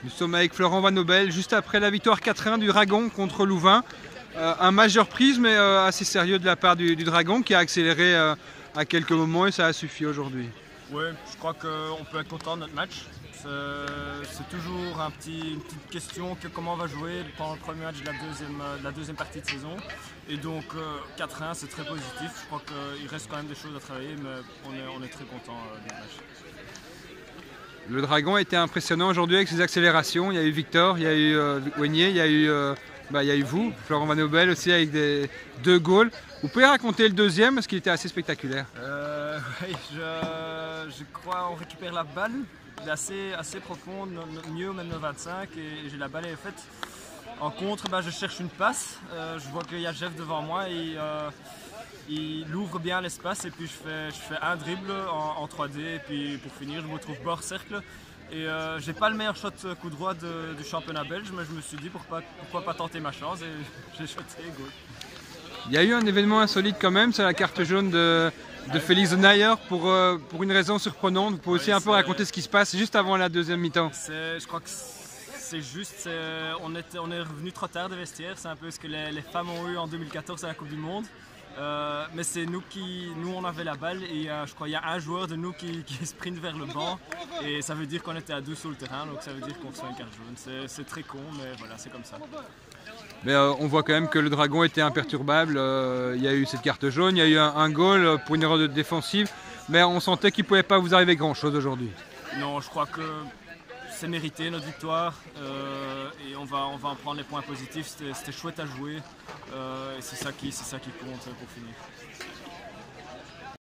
Nous sommes avec Florent Van Nobel, juste après la victoire 4-1 du Dragon contre Louvain. Un match de reprise, mais assez sérieux de la part du Dragon qui a accéléré à quelques moments et ça a suffi aujourd'hui. Oui, je crois qu'on peut être content de notre match. C'est toujours une petite question que comment on va jouer pendant le premier match de la deuxième partie de saison. Et donc 4-1 c'est très positif. Je crois qu'il reste quand même des choses à travailler, mais on est très content du match. Le Dragon a été impressionnant aujourd'hui avec ses accélérations. Il y a eu Victor, il y a eu Wenier, il y a eu vous, Florent Van Nobel aussi avec deux goals. Vous pouvez raconter le deuxième parce qu'il était assez spectaculaire. Oui, je crois qu'on récupère la balle. Il est assez profonde, mieux même le 25 et j'ai la balle est faite. En contre, je cherche une passe. Je vois qu'il y a Jeff devant moi et il ouvre bien l'espace et puis je fais un dribble en 3D et puis pour finir je me retrouve bord cercle. Et j'ai pas le meilleur shot coup droit du championnat belge, mais je me suis dit pourquoi pas tenter ma chance et j'ai shoté goal. Il y a eu un événement insolite quand même, c'est la carte jaune de Félix Denayer pour une raison surprenante. Vous pouvez aussi un peu raconter ce qui se passe juste avant la deuxième mi-temps. Je crois que c'est juste, on est revenu trop tard des vestiaires, c'est un peu ce que les femmes ont eu en 2014 à la Coupe du Monde. Mais c'est nous on avait la balle et je crois qu'il y a un joueur de nous qui sprint vers le banc et ça veut dire qu'on était à 2 sur le terrain, donc ça veut dire qu'on reçoit une carte jaune. C'est très con, mais voilà, c'est comme ça. Mais on voit quand même que le Dragon était imperturbable. Il y a eu cette carte jaune, il y a eu un goal pour une erreur défensive, mais on sentait qu'il ne pouvait pas vous arriver grand-chose aujourd'hui. Non, je crois que c'est mérité notre victoire et on va en prendre les points positifs. C'était chouette à jouer et c'est ça qui compte pour finir.